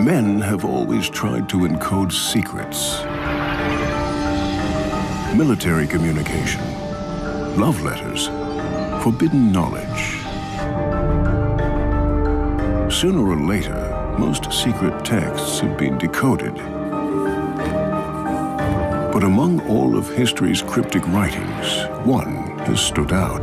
Men have always tried to encode secrets, military communication, love letters, forbidden knowledge. Sooner or later, most secret texts have been decoded. But among all of history's cryptic writings, one has stood out.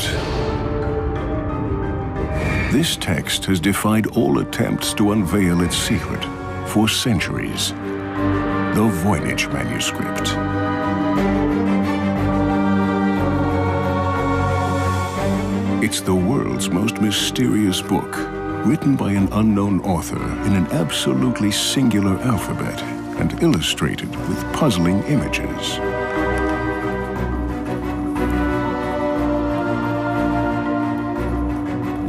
This text has defied all attempts to unveil its secret for centuries. The Voynich Manuscript. It's the world's most mysterious book, written by an unknown author in an absolutely singular alphabet and illustrated with puzzling images.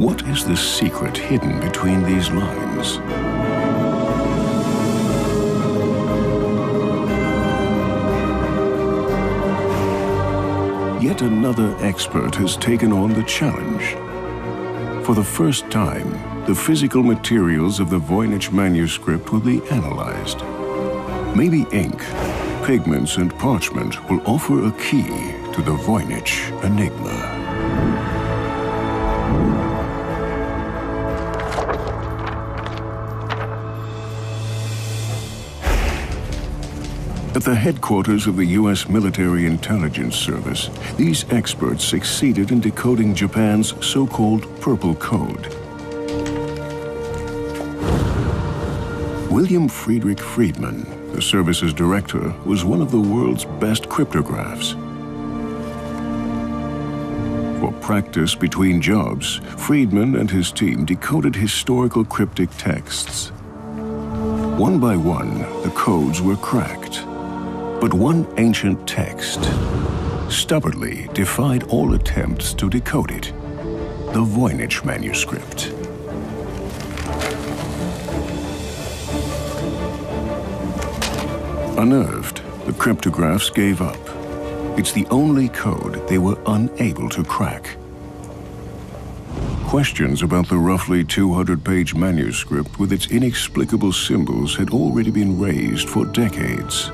What is the secret hidden between these lines? Yet another expert has taken on the challenge. For the first time, the physical materials of the Voynich manuscript will be analyzed. Maybe ink, pigments, and parchment will offer a key to the Voynich enigma. At the headquarters of the U.S. Military Intelligence Service, these experts succeeded in decoding Japan's so-called Purple Code. William Friedrich Friedman, the service's director, was one of the world's best cryptographers. For practice between jobs, Friedman and his team decoded historical cryptic texts. One by one, the codes were cracked. But one ancient text stubbornly defied all attempts to decode it: the Voynich Manuscript. Unnerved, the cryptographers gave up. It's the only code they were unable to crack. Questions about the roughly 200-page manuscript with its inexplicable symbols had already been raised for decades.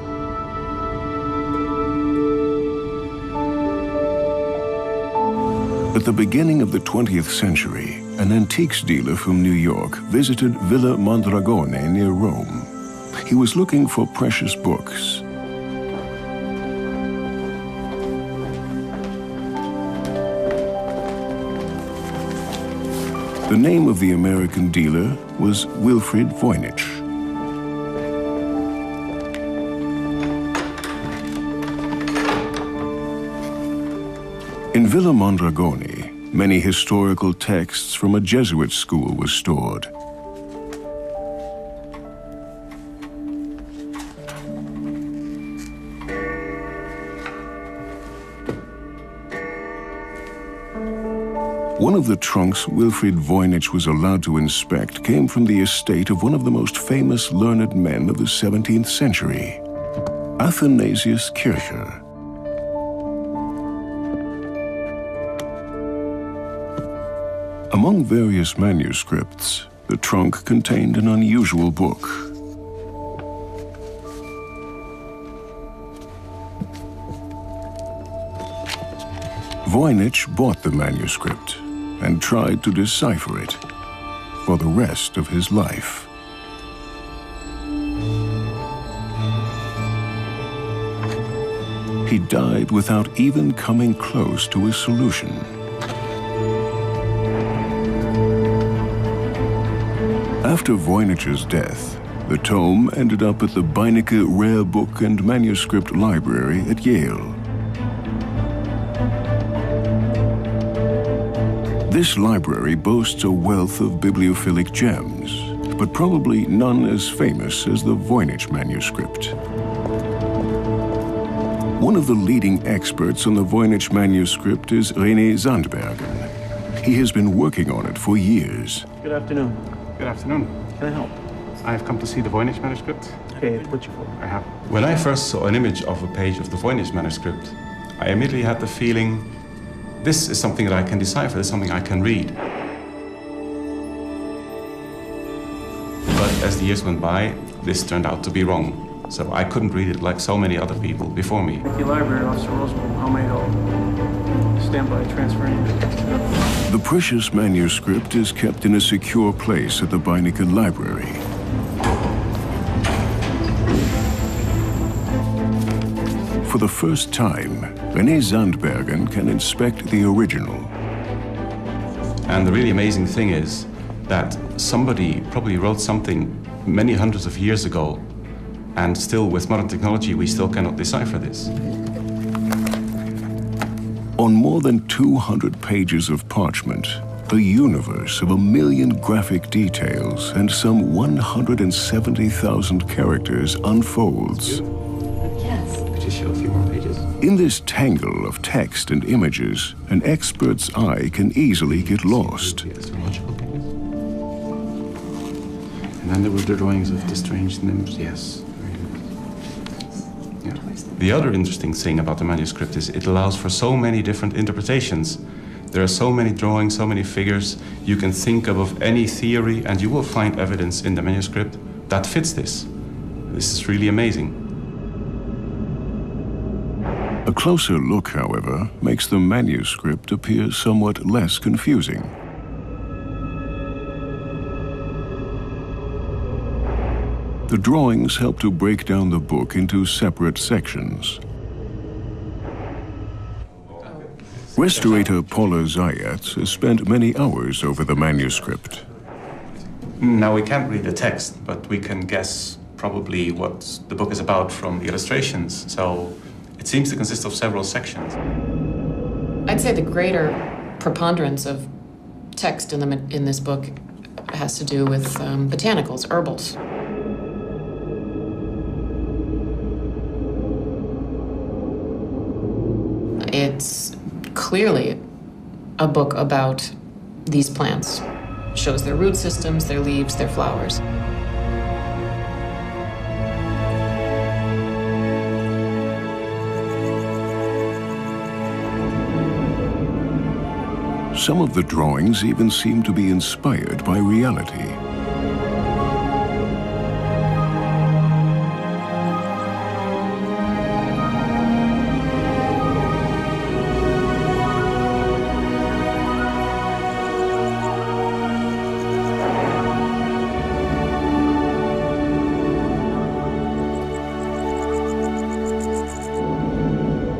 At the beginning of the 20th century, an antiques dealer from New York visited Villa Mondragone near Rome. He was looking for precious books. The name of the American dealer was Wilfrid Voynich. In Villa Mondragone, many historical texts from a Jesuit school were stored. One of the trunks Wilfrid Voynich was allowed to inspect came from the estate of one of the most famous learned men of the 17th century, Athanasius Kircher. Among various manuscripts, the trunk contained an unusual book. Voynich bought the manuscript and tried to decipher it for the rest of his life. He died without even coming close to a solution. After Voynich's death, the tome ended up at the Voynich Rare Book and Manuscript Library at Yale. This library boasts a wealth of bibliophilic gems, but probably none as famous as the Voynich manuscript. One of the leading experts on the Voynich manuscript is René Zandbergen. He has been working on it for years. Good afternoon. Good afternoon. Can I help? I have come to see the Voynich manuscript. Okay, what you for? I have. When I first saw an image of a page of the Voynich manuscript, I immediately had the feeling, this is something that I can decipher, this is something I can read. But as the years went by, this turned out to be wrong. So I couldn't read it like so many other people before me. Thank you, Library Officer Roosevelt. How may I help? Stand by, transferring. The precious manuscript is kept in a secure place at the Voynich Library. For the first time, René Zandbergen can inspect the original. And the really amazing thing is that somebody probably wrote something many hundreds of years ago, and still with modern technology we still cannot decipher this. On more than 200 pages of parchment, a universe of 1 million graphic details and some 170,000 characters unfolds. Could you show a few more pages? In this tangle of text and images, an expert's eye can easily get lost. Astrological pages. And then there were the drawings of the strange nymphs, yes. Yeah. The other interesting thing about the manuscript is it allows for so many different interpretations. There are so many drawings, so many figures. You can think of any theory and you will find evidence in the manuscript that fits this. This is really amazing. A closer look, however, makes the manuscript appear somewhat less confusing. The drawings help to break down the book into separate sections. Restorator Paula Zayat has spent many hours over the manuscript. Now we can't read the text, but we can guess probably what the book is about from the illustrations. So it seems to consist of several sections. I'd say the greater preponderance of text in this book has to do with botanicals, herbals. It's clearly a book about these plants. Shows their root systems, their leaves, their flowers. Some of the drawings even seem to be inspired by reality.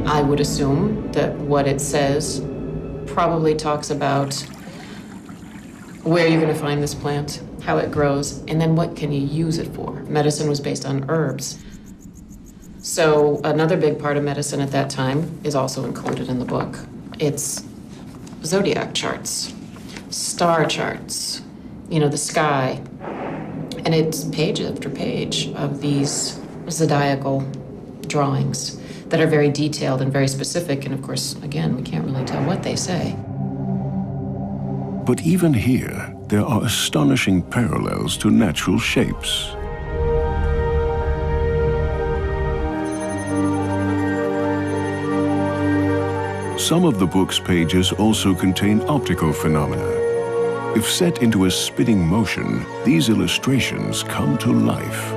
I would assume that what it says probably talks about where you're going to find this plant, how it grows, and then what can you use it for. Medicine was based on herbs. So another big part of medicine at that time is also included in the book. It's zodiac charts, star charts, the sky. And it's page after page of these zodiacal drawings that are very detailed and very specific, and of course, again, we can't really tell what they say. But even here, there are astonishing parallels to natural shapes. Some of the book's pages also contain optical phenomena. If set into a spinning motion, these illustrations come to life.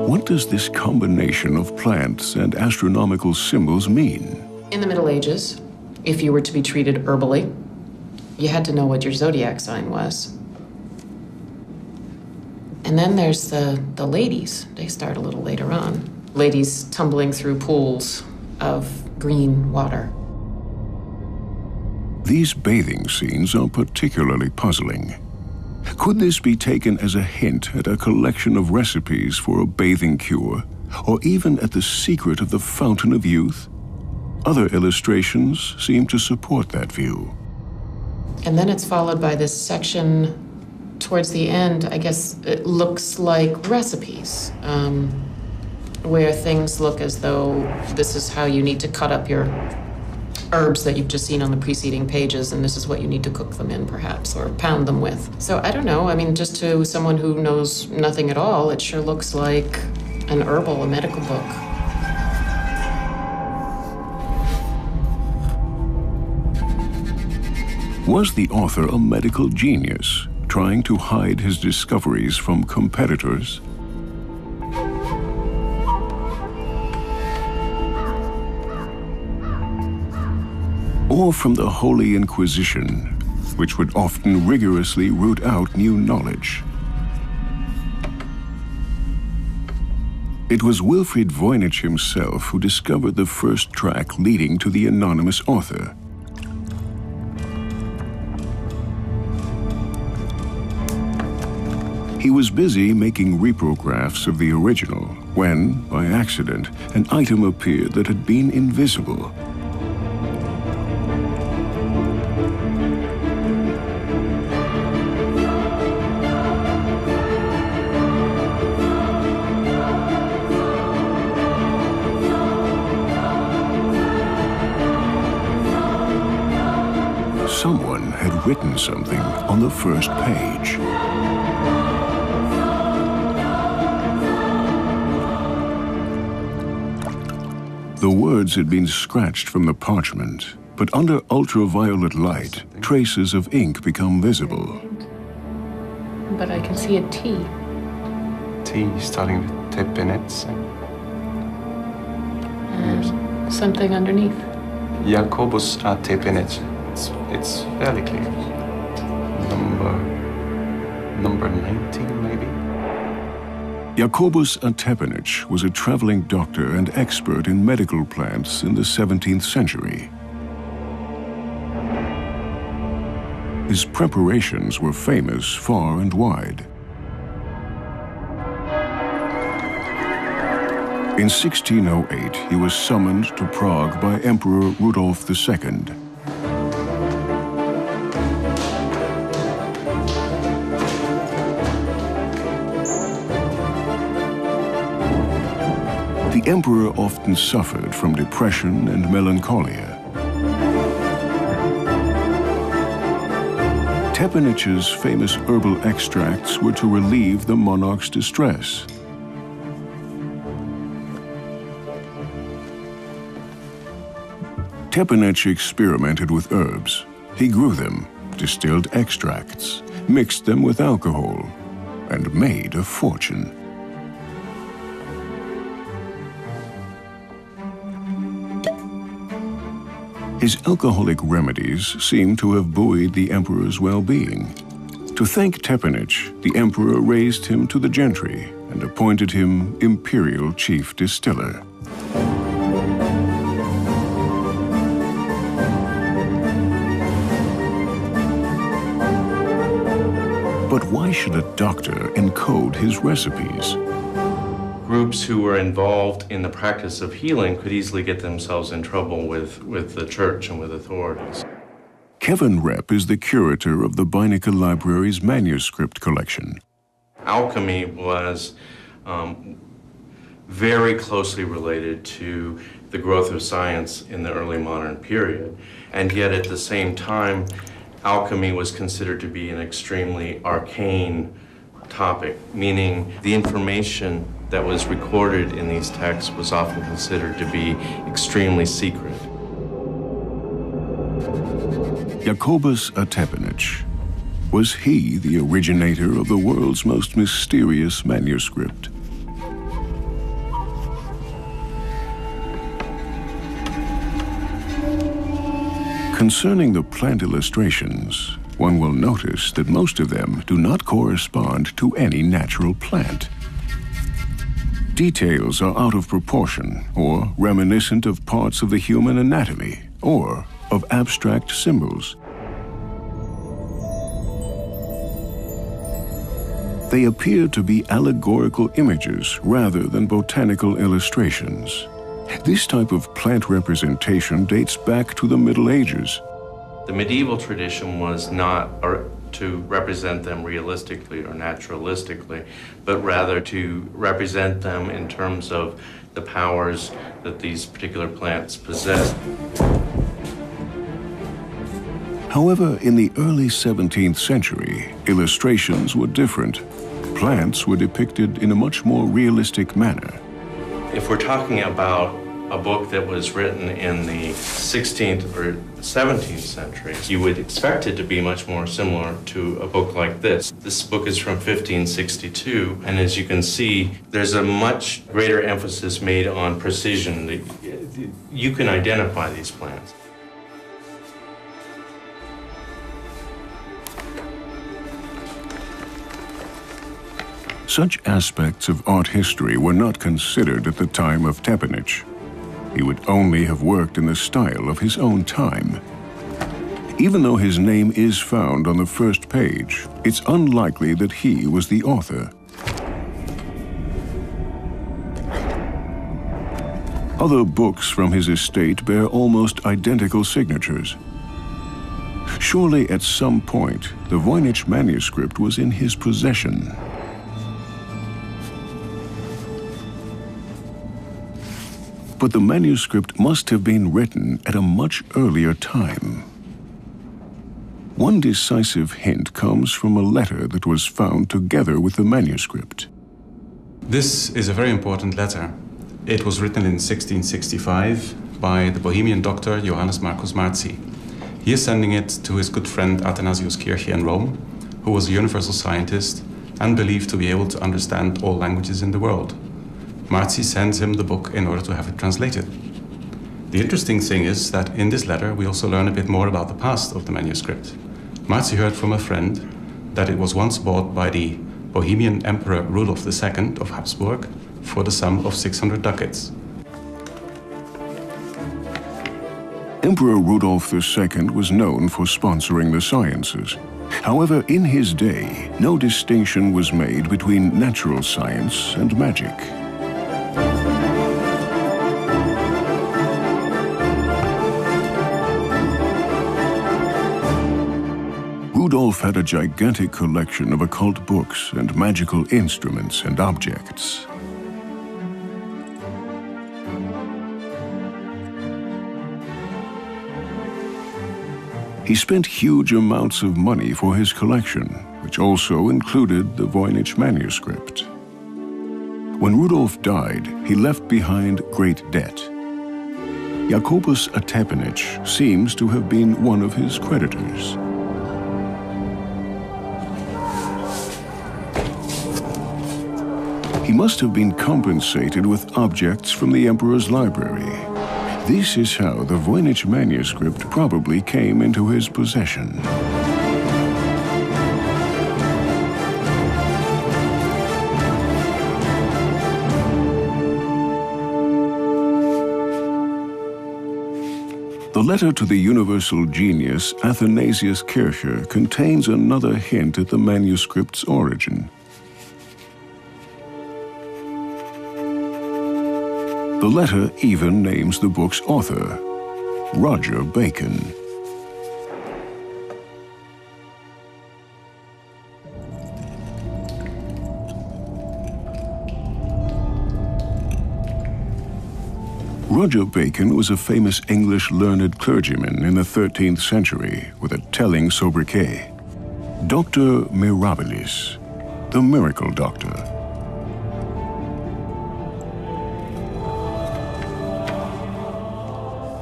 What does this combination of plants and astronomical symbols mean? In the Middle Ages, if you were to be treated herbally, you had to know what your zodiac sign was. And then there's the ladies. They start a little later on. Ladies tumbling through pools of green water. These bathing scenes are particularly puzzling. Could this be taken as a hint at a collection of recipes for a bathing cure, or even at the secret of the Fountain of Youth? Other illustrations seem to support that view. And then it's followed by this section towards the end. I guess it looks like recipes, where things look as though this is how you need to cut up your herbs that you've just seen on the preceding pages, and this is what you need to cook them in, perhaps, or pound them with. So I don't know. I mean, just to someone who knows nothing at all, it sure looks like an herbal, a medical book. Was the author a medical genius, trying to hide his discoveries from competitors? Or from the Holy Inquisition, which would often rigorously root out new knowledge? It was Wilfried Voynich himself who discovered the first track leading to the anonymous author. He was busy making reprographs of the original when, by accident, an item appeared that had been invisible. Someone had written something on the first page. The words had been scratched from the parchment, but under ultraviolet light, traces of ink become visible. But I can see a T. T starting with tip in it. And something underneath. Jacobus a tepinit. It's fairly clear. Number 19, maybe? Jacobus a Tepinich was a traveling doctor and expert in medical plants in the 17th century. His preparations were famous far and wide. In 1608, he was summoned to Prague by Emperor Rudolf II. The emperor often suffered from depression and melancholia. Tepinich's famous herbal extracts were to relieve the monarch's distress. Tepinich experimented with herbs. He grew them, distilled extracts, mixed them with alcohol, and made a fortune. His alcoholic remedies seem to have buoyed the emperor's well-being. To thank Tepinich, the emperor raised him to the gentry and appointed him imperial chief distiller. But why should a doctor encode his recipes? Groups who were involved in the practice of healing could easily get themselves in trouble with the church and with authorities. Kevin Repp is the curator of the Voynich Library's manuscript collection. Alchemy was very closely related to the growth of science in the early modern period, and yet at the same time, alchemy was considered to be an extremely arcane topic, meaning the information that was recorded in these texts was often considered to be extremely secret. Jacobus a Tepinich. Was he the originator of the world's most mysterious manuscript? Concerning the plant illustrations, one will notice that most of them do not correspond to any natural plant. Details are out of proportion or reminiscent of parts of the human anatomy or of abstract symbols. They appear to be allegorical images rather than botanical illustrations. This type of plant representation dates back to the Middle Ages. The medieval tradition was not to represent them realistically or naturalistically, but rather to represent them in terms of the powers that these particular plants possess. However, in the early 17th century, illustrations were different. Plants were depicted in a much more realistic manner. If we're talking about a book that was written in the 16th or 17th century, you would expect it to be much more similar to a book like this. This book is from 1562, and as you can see, there's a much greater emphasis made on precision. You can identify these plants. Such aspects of art history were not considered at the time of Tepenich. He would only have worked in the style of his own time. Even though his name is found on the first page, it's unlikely that he was the author. Other books from his estate bear almost identical signatures. Surely at some point, the Voynich manuscript was in his possession. But the manuscript must have been written at a much earlier time. One decisive hint comes from a letter that was found together with the manuscript. This is a very important letter. It was written in 1665 by the Bohemian doctor Johannes Marcus Marci. He is sending it to his good friend Athanasius Kircher in Rome, who was a universal scientist and believed to be able to understand all languages in the world. Marci sends him the book in order to have it translated. The interesting thing is that in this letter we also learn a bit more about the past of the manuscript. Marci heard from a friend that it was once bought by the Bohemian Emperor Rudolf II of Habsburg for the sum of 600 ducats. Emperor Rudolf II was known for sponsoring the sciences. However, in his day, no distinction was made between natural science and magic. Rudolf had a gigantic collection of occult books and magical instruments and objects. He spent huge amounts of money for his collection, which also included the Voynich manuscript. When Rudolf died, he left behind great debt. Jacobus Tepenich seems to have been one of his creditors. He must have been compensated with objects from the emperor's library. This is how the Voynich manuscript probably came into his possession. The letter to the universal genius Athanasius Kircher contains another hint at the manuscript's origin. The letter even names the book's author, Roger Bacon. Roger Bacon was a famous English learned clergyman in the 13th century with a telling sobriquet, Doctor Mirabilis, the miracle doctor.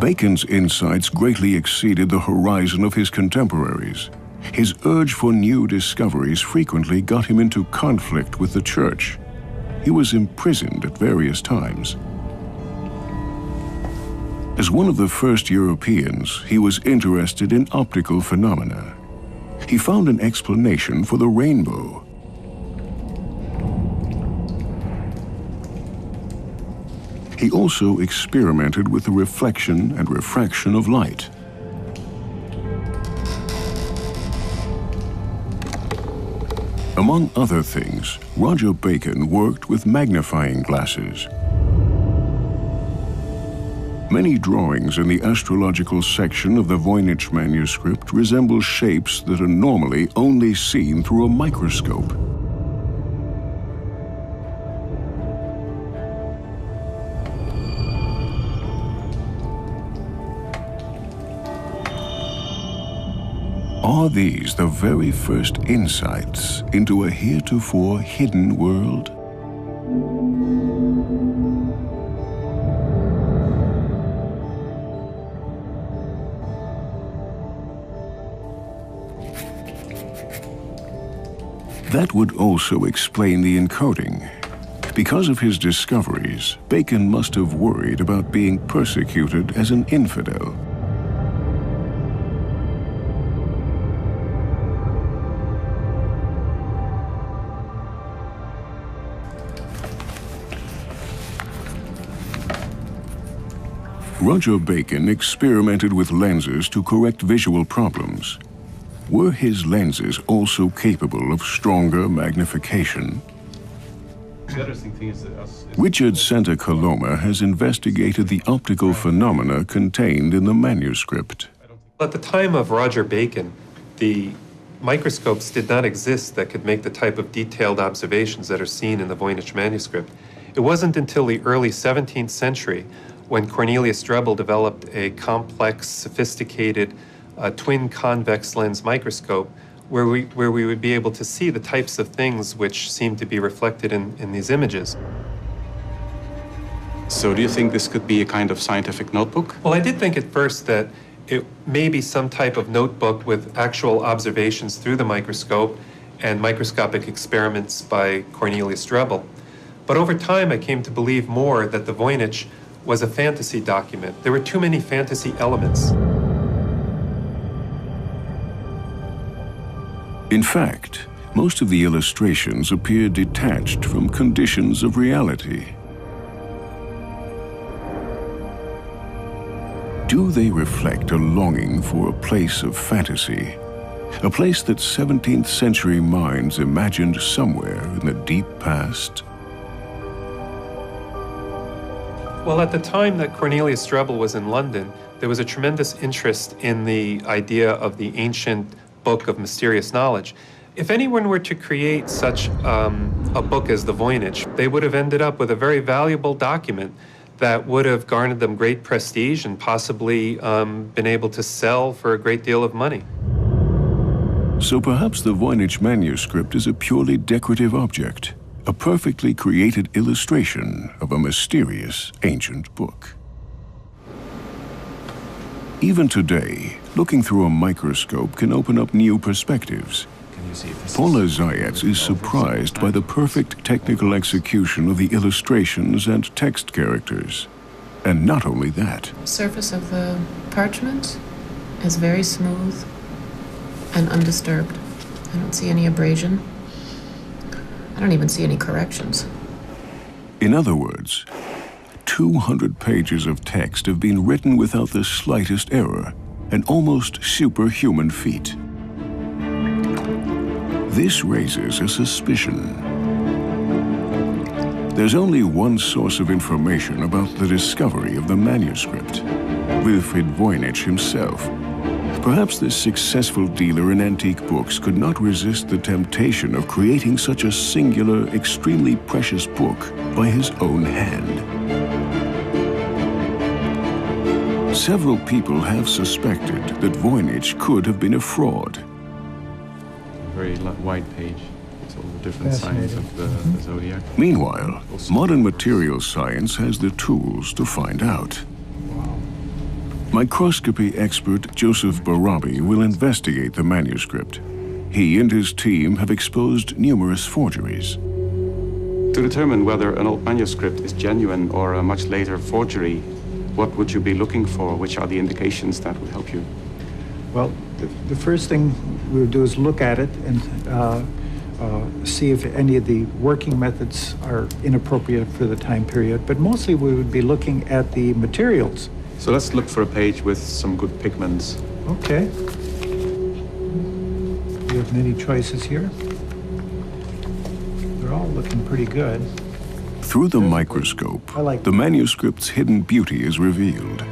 Bacon's insights greatly exceeded the horizon of his contemporaries. His urge for new discoveries frequently got him into conflict with the church. He was imprisoned at various times. As one of the first Europeans, he was interested in optical phenomena. He found an explanation for the rainbow. He also experimented with the reflection and refraction of light. Among other things, Roger Bacon worked with magnifying glasses. Many drawings in the astrological section of the Voynich manuscript resemble shapes that are normally only seen through a microscope. Are these the very first insights into a heretofore hidden world? That would also explain the encoding. Because of his discoveries, Bacon must have worried about being persecuted as an infidel. Roger Bacon experimented with lenses to correct visual problems. Were his lenses also capable of stronger magnification? The interesting thing is that Richard Santa Coloma has investigated the optical phenomena contained in the manuscript. At the time of Roger Bacon, the microscopes did not exist that could make the type of detailed observations that are seen in the Voynich manuscript. It wasn't until the early 17th century when Cornelius Drebbel developed a complex, sophisticated twin convex lens microscope where we would be able to see the types of things which seem to be reflected in these images. So do you think this could be a kind of scientific notebook? Well, I did think at first that it may be some type of notebook with actual observations through the microscope and microscopic experiments by Cornelius Drebbel. But over time, I came to believe more that the Voynich was a fantasy document. There were too many fantasy elements. In fact, most of the illustrations appear detached from conditions of reality. Do they reflect a longing for a place of fantasy? A place that 17th century minds imagined somewhere in the deep past? Well, at the time that Cornelius Drebbel was in London, there was a tremendous interest in the idea of the ancient book of mysterious knowledge. If anyone were to create such a book as the Voynich, they would have ended up with a very valuable document that would have garnered them great prestige and possibly been able to sell for a great deal of money. So perhaps the Voynich manuscript is a purely decorative object, a perfectly created illustration of a mysterious ancient book. Even today, looking through a microscope can open up new perspectives. Paula Zayats is surprised by the perfect technical execution of the illustrations and text characters. And not only that. The surface of the parchment is very smooth and undisturbed. I don't see any abrasion. I don't even see any corrections. In other words, 200 pages of text have been written without the slightest error, an almost superhuman feat. This raises a suspicion. There's only one source of information about the discovery of the manuscript: Wilfrid Voynich himself. Perhaps this successful dealer in antique books could not resist the temptation of creating such a singular, extremely precious book by his own hand. Several people have suspected that Voynich could have been a fraud. Very wide page. It's all the different signs of the zodiac. Meanwhile, modern materials science has the tools to find out. Microscopy expert Joseph Barabi will investigate the manuscript. He and his team have exposed numerous forgeries. To determine whether an old manuscript is genuine or a much later forgery, what would you be looking for? Which are the indications that would help you? Well, the first thing we would do is look at it and see if any of the working methods are inappropriate for the time period. But mostly we would be looking at the materials. So let's look for a page with some good pigments. Okay. We have many choices here. They're all looking pretty good. Through the microscope, the manuscript's hidden beauty is revealed.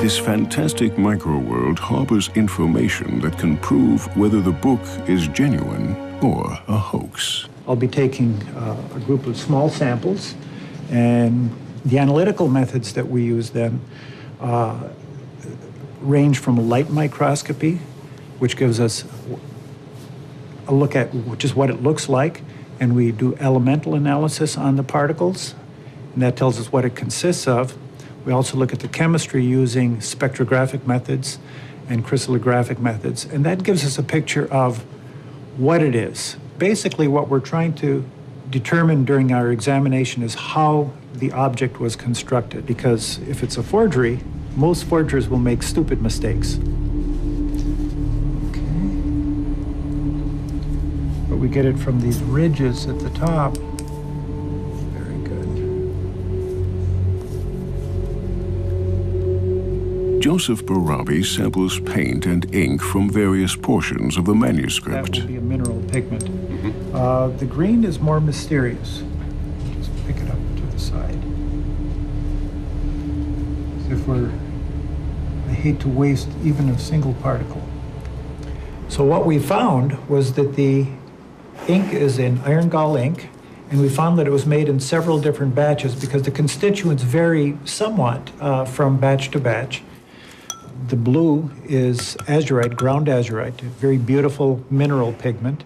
This fantastic microworld harbors information that can prove whether the book is genuine or a hoax. I'll be taking a group of small samples, and the analytical methods that we use then range from light microscopy, which gives us a look at just what it looks like, and we do elemental analysis on the particles. and that tells us what it consists of. We also look at the chemistry using spectrographic methods and crystallographic methods, and that gives us a picture of what it is. Basically, what we're trying to determine during our examination is how the object was constructed, because if it's a forgery, most forgers will make stupid mistakes. Okay. But we get it from these ridges at the top. Very good. Joseph Barabi samples paint and ink from various portions of the manuscript. That will be a mineral pigment. The green is more mysterious. Just pick it up to the side. As if I hate to waste even a single particle. So what we found was that the ink is in iron gall ink, and we found that it was made in several different batches because the constituents vary somewhat from batch to batch. The blue is azurite, ground azurite, a very beautiful mineral pigment.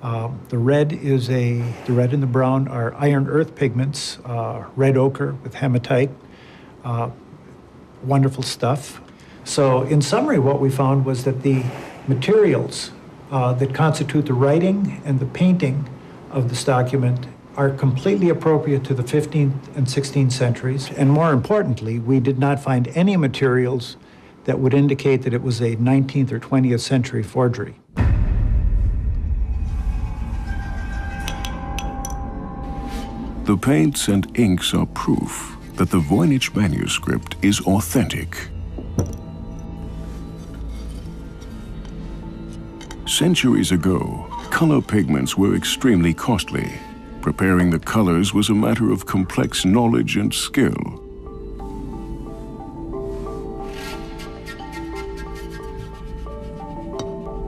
The red and the brown are iron earth pigments, red ochre with hematite, wonderful stuff. So in summary, what we found was that the materials that constitute the writing and the painting of this document are completely appropriate to the 15th and 16th centuries. And more importantly, we did not find any materials that would indicate that it was a 19th or 20th century forgery. The paints and inks are proof that the Voynich manuscript is authentic. Centuries ago, color pigments were extremely costly. Preparing the colors was a matter of complex knowledge and skill.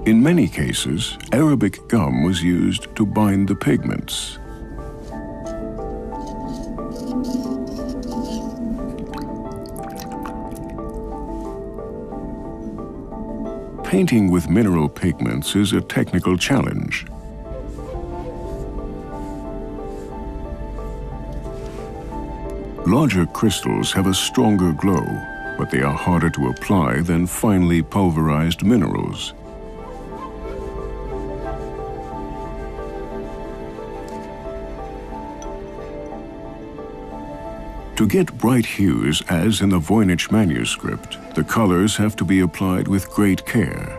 In many cases, Arabic gum was used to bind the pigments. Painting with mineral pigments is a technical challenge. Larger crystals have a stronger glow, but they are harder to apply than finely pulverized minerals. To get bright hues, as in the Voynich manuscript, the colors have to be applied with great care.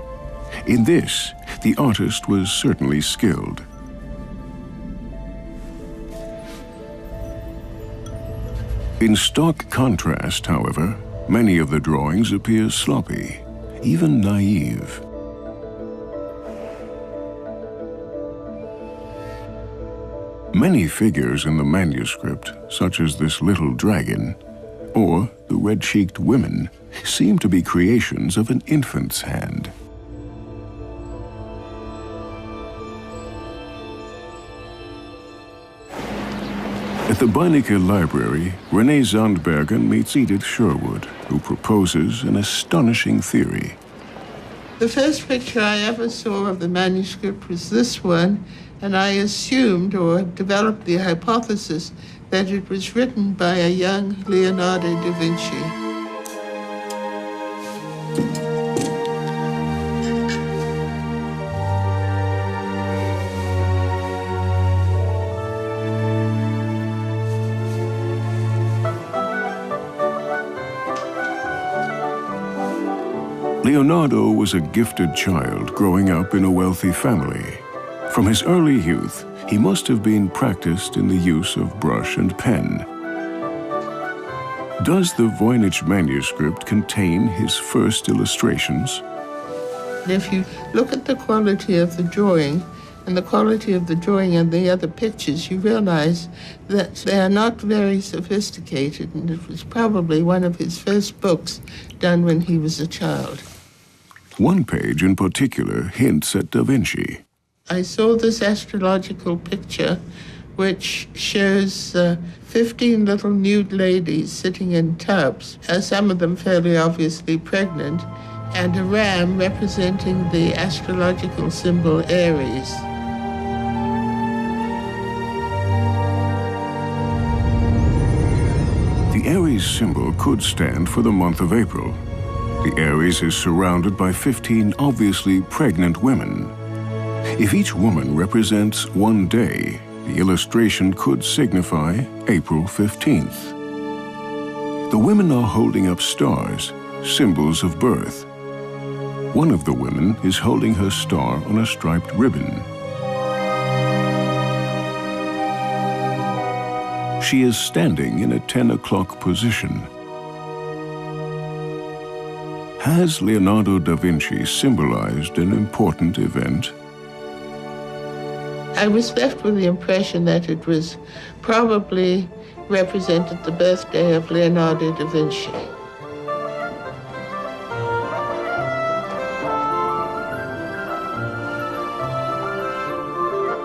In this, the artist was certainly skilled. In stark contrast, however, many of the drawings appear sloppy, even naive. Many figures in the manuscript, such as this little dragon, or the red-cheeked women, seem to be creations of an infant's hand. At the Beinecke Library, Renee Zandbergen meets Edith Sherwood, who proposes an astonishing theory. The first picture I ever saw of the manuscript was this one, and I assumed or developed the hypothesis that it was written by a young Leonardo da Vinci. Leonardo was a gifted child growing up in a wealthy family. From his early youth, he must have been practiced in the use of brush and pen. Does the Voynich manuscript contain his first illustrations? If you look at the quality of the drawing and the quality of the drawing and the other pictures, you realize that they are not very sophisticated, and it was probably one of his first books done when he was a child. One page in particular hints at Da Vinci. I saw this astrological picture which shows 15 little nude ladies sitting in tubs, some of them fairly obviously pregnant, and a ram representing the astrological symbol Aries. Aries symbol could stand for the month of April. The Aries is surrounded by 15 obviously pregnant women. If each woman represents one day, the illustration could signify April 15th. The women are holding up stars, symbols of birth. One of the women is holding her star on a striped ribbon. She is standing in a 10 o'clock position. Has Leonardo da Vinci symbolized an important event? I was left with the impression that it was probably represented the birthday of Leonardo da Vinci.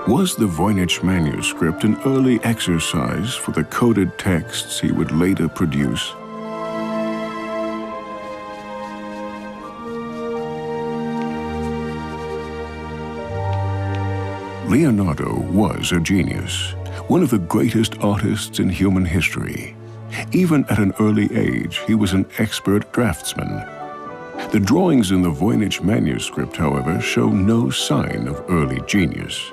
Was the Voynich manuscript an early exercise for the coded texts he would later produce? Leonardo was a genius, one of the greatest artists in human history. Even at an early age, he was an expert draftsman. The drawings in the Voynich manuscript, however, show no sign of early genius.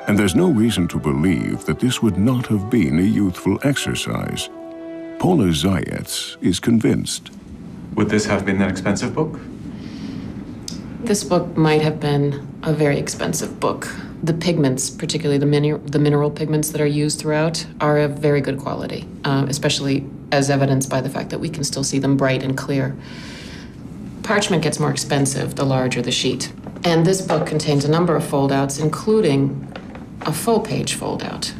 And there's no reason to believe that this would not have been a youthful exercise. Paula Zayats is convinced. Would this have been an expensive book? This book might have been a very expensive book. The pigments, particularly the mineral pigments that are used throughout, are of very good quality, especially as evidenced by the fact that we can still see them bright and clear. Parchment gets more expensive the larger the sheet. And this book contains a number of foldouts, including a full-page foldout,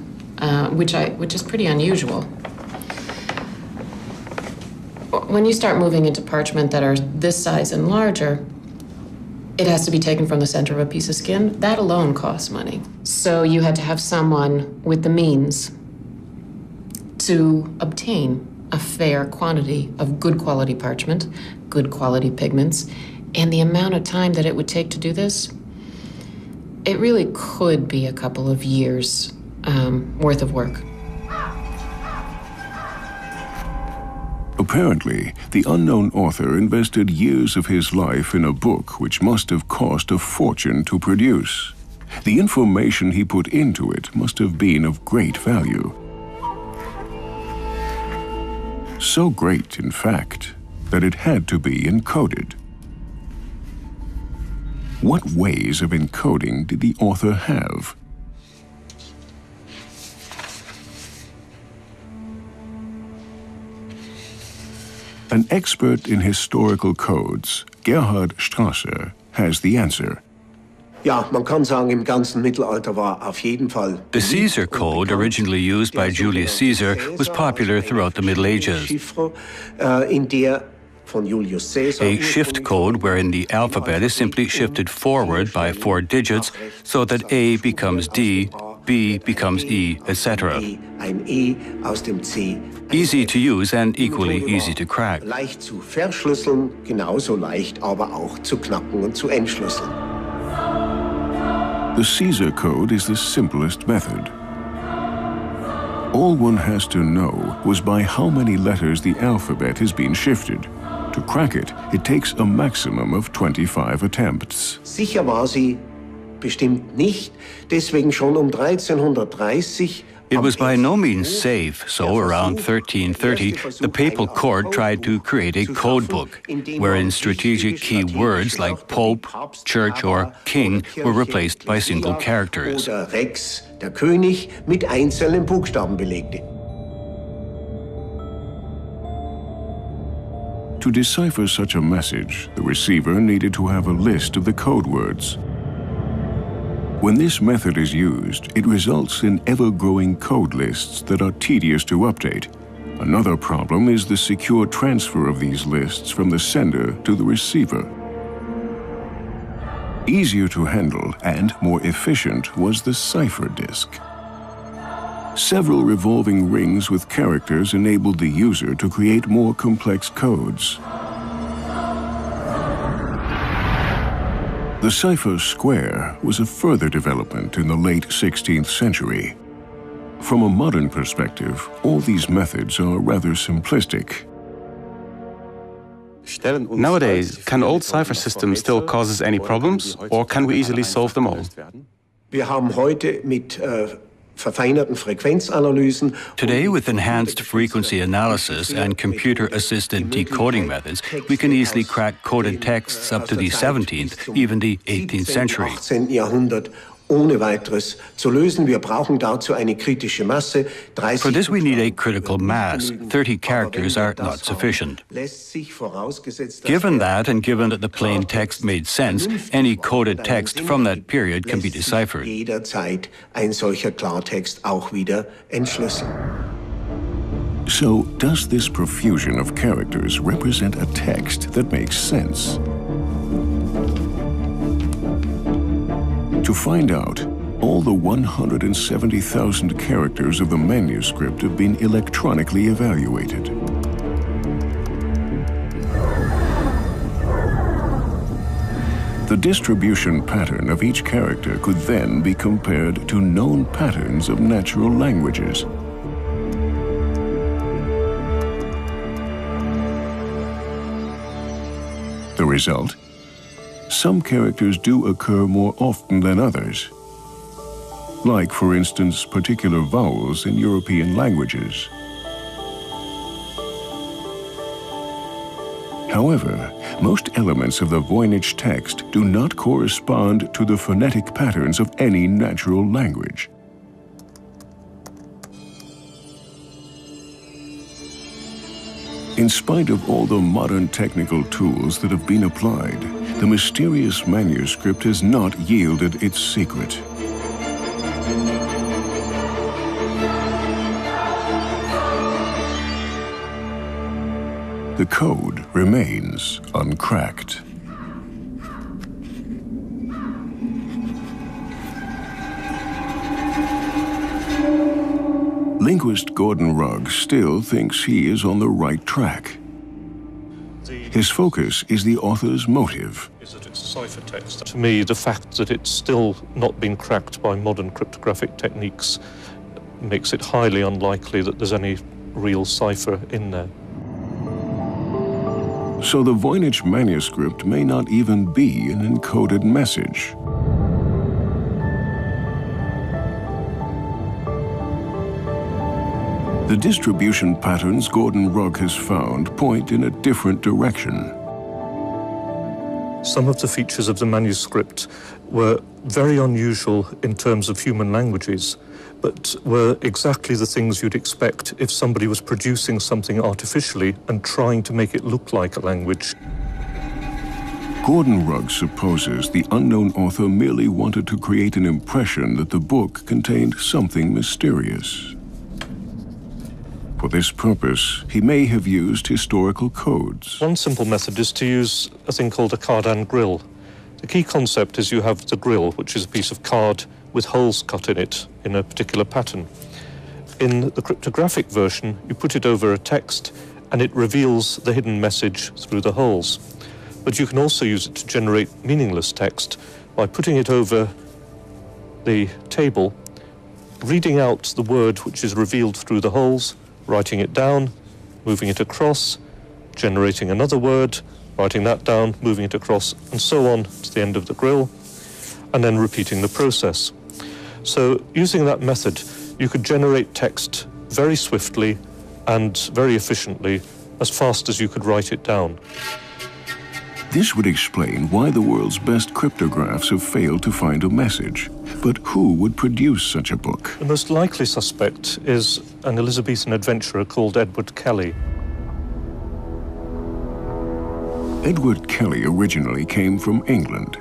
which is pretty unusual. When you start moving into parchment that are this size and larger, it has to be taken from the center of a piece of skin. That alone costs money. So you had to have someone with the means to obtain a fair quantity of good quality parchment, good quality pigments, and the amount of time that it would take to do this, it really could be a couple of years worth of work. Apparently, the unknown author invested years of his life in a book which must have cost a fortune to produce. The information he put into it must have been of great value. So great, in fact, that it had to be encoded. What ways of encoding did the author have? An expert in historical codes, Gerhard Strasser, has the answer. The Caesar code, originally used by Julius Caesar, was popular throughout the Middle Ages. A shift code wherein the alphabet is simply shifted forward by 4 digits so that A becomes D, B becomes E, etc. Easy to use and equally easy to crack. Leicht zu verschlüsseln, genauso leicht aber auch zu knacken und zu entschlüsseln. The Caesar code is the simplest method. All one has to know was by how many letters the alphabet has been shifted. To crack it, it takes a maximum of 25 attempts. Sicher war sie bestimmt nicht, deswegen schon 1330. It was by no means safe, so around 1330, the papal court tried to create a code book, wherein strategic key words like pope, church, or king were replaced by single characters. Oder Rex, der König, mit einzelnen Buchstaben belegte. To decipher such a message, the receiver needed to have a list of the code words. When this method is used, it results in ever-growing code lists that are tedious to update. Another problem is the secure transfer of these lists from the sender to the receiver. Easier to handle and more efficient was the cipher disk. Several revolving rings with characters enabled the user to create more complex codes. The cipher square was a further development in the late 16th century. From a modern perspective, all these methods are rather simplistic. Nowadays, can old cipher systems still cause us any problems, or can we easily solve them all? Wir haben heute mit verfeinerten Frequenzanalysen. Today, with enhanced frequency analysis and computer-assisted decoding methods, we can easily crack coded texts up to the 17th, even the 18th century. 18. Jahrhundert ohne weiteres zu lösen. Wir brauchen dazu eine kritische Masse. For this, we need a critical mass. 30 characters are not sufficient. Given that, and given that the plain text made sense, any coded text from that period can be deciphered. Jederzeit ein solcher Klartext auch wieder entschlüsseln. So, does this profusion of characters represent a text that makes sense? To find out, all the 170,000 characters of the manuscript have been electronically evaluated. The distribution pattern of each character could then be compared to known patterns of natural languages. The result? Some characters do occur more often than others, like, for instance, particular vowels in European languages. However, most elements of the Voynich text do not correspond to the phonetic patterns of any natural language. In spite of all the modern technical tools that have been applied, the mysterious manuscript has not yielded its secret. The code remains uncracked. Linguist Gordon Rugg still thinks he is on the right track. His focus is the author's motive. Is that it's a cipher text. To me, the fact that it's still not been cracked by modern cryptographic techniques makes it highly unlikely that there's any real cipher in there. So the Voynich manuscript may not even be an encoded message. The distribution patterns Gordon Rugg has found point in a different direction. Some of the features of the manuscript were very unusual in terms of human languages, but were exactly the things you'd expect if somebody was producing something artificially and trying to make it look like a language. Gordon Rugg supposes the unknown author merely wanted to create an impression that the book contained something mysterious. For this purpose, he may have used historical codes. One simple method is to use a thing called a cardan grill. The key concept is you have the grill, which is a piece of card with holes cut in it in a particular pattern. In the cryptographic version, you put it over a text and it reveals the hidden message through the holes. But you can also use it to generate meaningless text by putting it over the table, reading out the word which is revealed through the holes, writing it down, moving it across, generating another word, writing that down, moving it across, and so on to the end of the grill, and then repeating the process. So using that method, you could generate text very swiftly and very efficiently, as fast as you could write it down. This would explain why the world's best cryptographs have failed to find a message. But who would produce such a book? The most likely suspect is an Elizabethan adventurer called Edward Kelly. Edward Kelly originally came from England.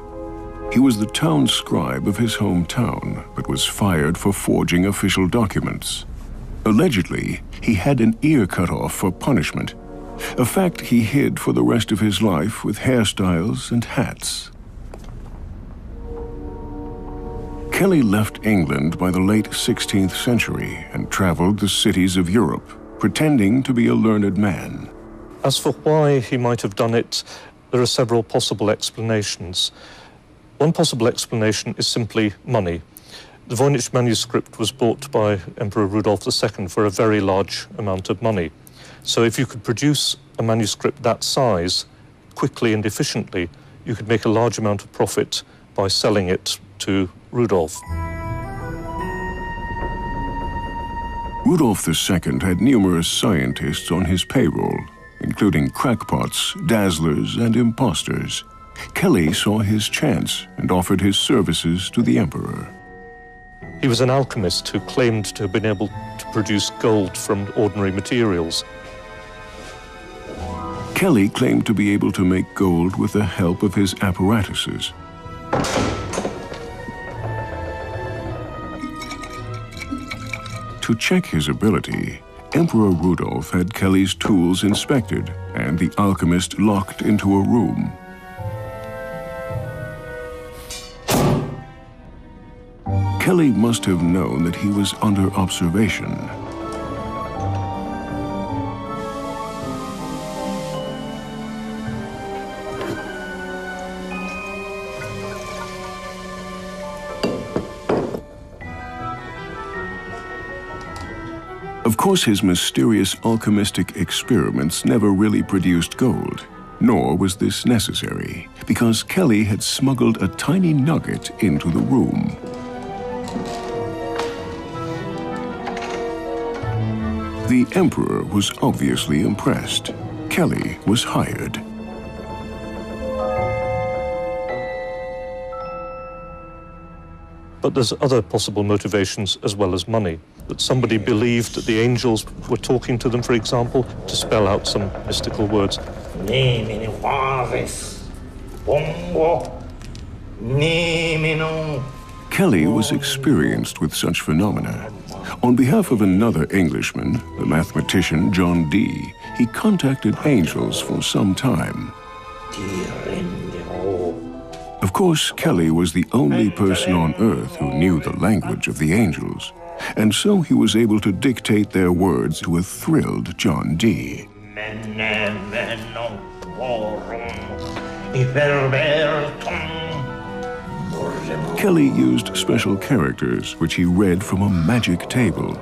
He was the town scribe of his hometown, but was fired for forging official documents. Allegedly, he had an ear cut off for punishment, a fact he hid for the rest of his life with hairstyles and hats. Kelly left England by the late 16th century and traveled the cities of Europe, pretending to be a learned man. As for why he might have done it, there are several possible explanations. One possible explanation is simply money. The Voynich manuscript was bought by Emperor Rudolf II for a very large amount of money. So if you could produce a manuscript that size quickly and efficiently, you could make a large amount of profit by selling it to Rudolf. Rudolf II had numerous scientists on his payroll, including crackpots, dazzlers, and imposters. Kelly saw his chance and offered his services to the emperor. He was an alchemist who claimed to have been able to produce gold from ordinary materials. Kelly claimed to be able to make gold with the help of his apparatuses. To check his ability, Emperor Rudolf had Kelly's tools inspected and the alchemist locked into a room. Kelly must have known that he was under observation. Of course, his mysterious alchemistic experiments never really produced gold, nor was this necessary, because Kelly had smuggled a tiny nugget into the room. The emperor was obviously impressed. Kelly was hired. But there's other possible motivations as well as money. That somebody believed that the angels were talking to them, for example, to spell out some mystical words. Kelly was experienced with such phenomena. On behalf of another Englishman, the mathematician John Dee, he contacted angels for some time. Of course, Kelly was the only person on Earth who knew the language of the angels, and so he was able to dictate their words to a thrilled John Dee. Kelly used special characters which he read from a magic table.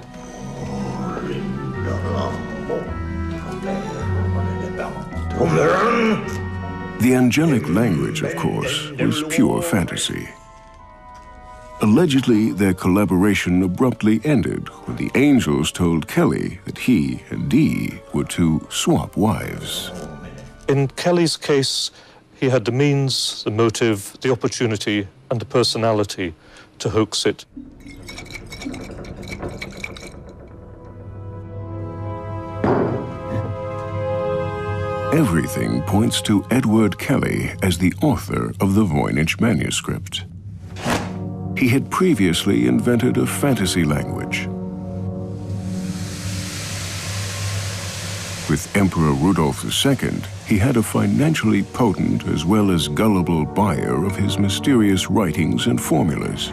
The angelic language, of course, was pure fantasy. Allegedly, their collaboration abruptly ended when the angels told Kelly that he and Dee were to swap wives. In Kelly's case, he had the means, the motive, the opportunity, and the personality to hoax it. Everything points to Edward Kelly as the author of the Voynich manuscript. He had previously invented a fantasy language. With Emperor Rudolf II, he had a financially potent as well as gullible buyer of his mysterious writings and formulas.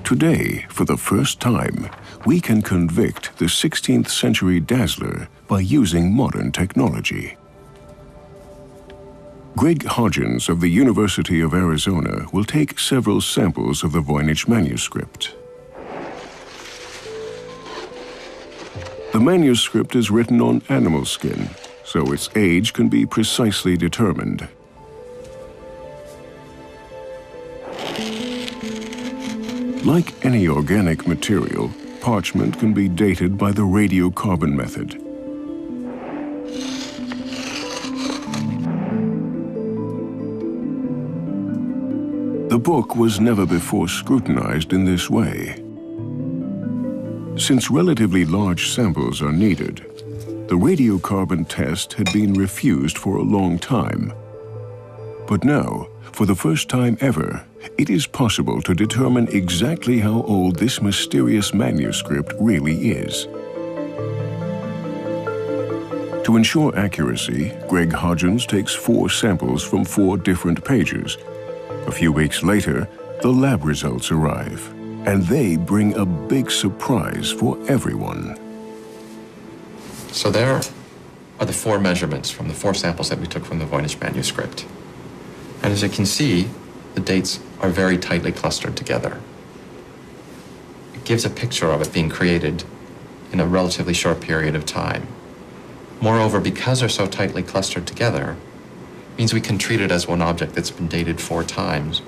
Today, for the first time, we can convict the 16th century dazzler by using modern technology. Greg Hodgins of the University of Arizona will take several samples of the Voynich manuscript. The manuscript is written on animal skin, so its age can be precisely determined. Like any organic material, parchment can be dated by the radiocarbon method. The book was never before scrutinized in this way. Since relatively large samples are needed, the radiocarbon test had been refused for a long time. But now, for the first time ever, it is possible to determine exactly how old this mysterious manuscript really is. To ensure accuracy, Greg Hodgins takes 4 samples from 4 different pages. A few weeks later, the lab results arrive, and they bring a big surprise for everyone. So there are the 4 measurements from the 4 samples that we took from the Voynich manuscript. And as you can see, the dates are very tightly clustered together. It gives a picture of it being created in a relatively short period of time. Moreover, because they're so tightly clustered together, it means we can treat it as one object that's been dated 4 times,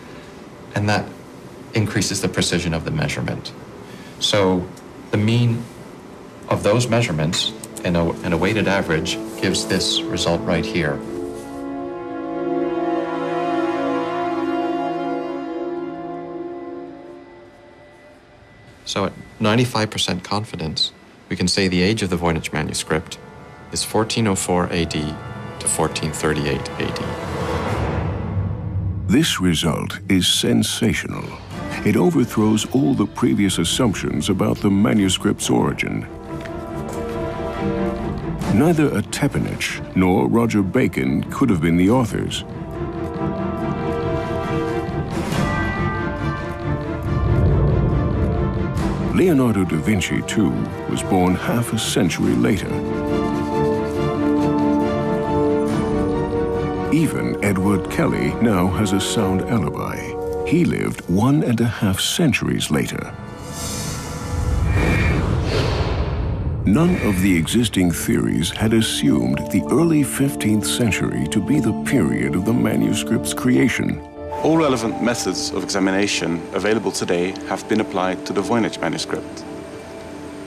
and that increases the precision of the measurement. So the mean of those measurements and a weighted average gives this result right here. So at 95% confidence, we can say the age of the Voynich manuscript is 1404 AD to 1438 AD. This result is sensational. It overthrows all the previous assumptions about the manuscript's origin. Neither a Voynich nor Roger Bacon could have been the authors. Leonardo da Vinci, too, was born half a century later. Even Edward Kelly now has a sound alibi. He lived 1.5 centuries later. None of the existing theories had assumed the early 15th century to be the period of the manuscript's creation. All relevant methods of examination available today have been applied to the Voynich manuscript.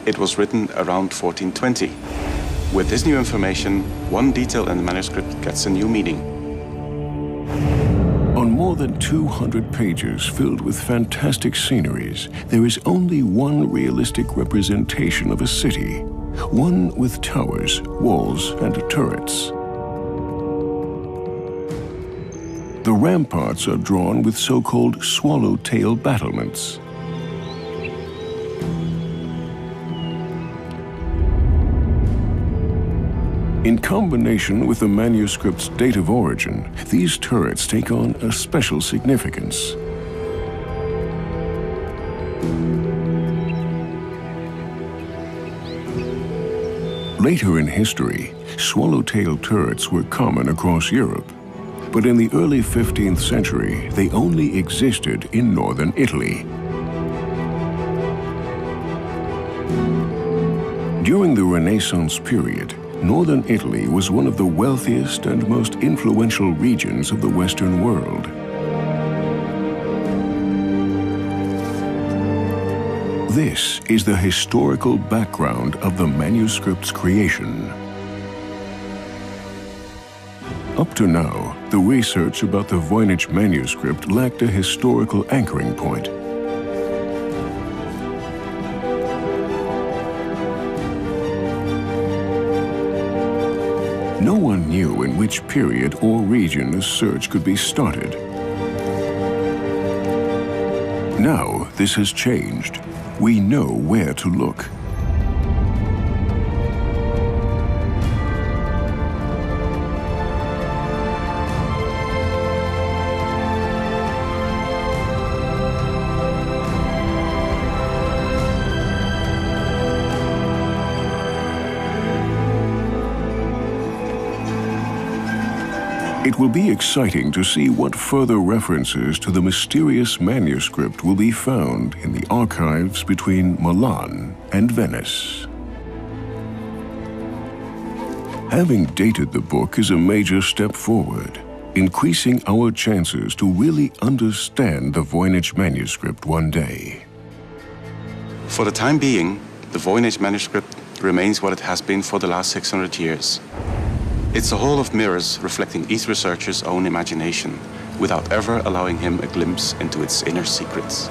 It was written around 1420. With this new information, one detail in the manuscript gets a new meaning. On more than 200 pages filled with fantastic sceneries, there is only one realistic representation of a city, one with towers, walls, and turrets. The ramparts are drawn with so-called swallowtail battlements. In combination with the manuscript's date of origin, these turrets take on a special significance. Later in history, swallowtail turrets were common across Europe. But in the early 15th century, they only existed in northern Italy. During the Renaissance period, northern Italy was one of the wealthiest and most influential regions of the Western world. This is the historical background of the manuscript's creation. Up to now, the research about the Voynich manuscript lacked a historical anchoring point. No one knew in which period or region a search could be started. Now, this has changed. We know where to look. It will be exciting to see what further references to the mysterious manuscript will be found in the archives between Milan and Venice. Having dated the book is a major step forward, increasing our chances to really understand the Voynich manuscript one day. For the time being, the Voynich manuscript remains what it has been for the last 600 years. It's a hall of mirrors reflecting each researcher's own imagination, without ever allowing him a glimpse into its inner secrets.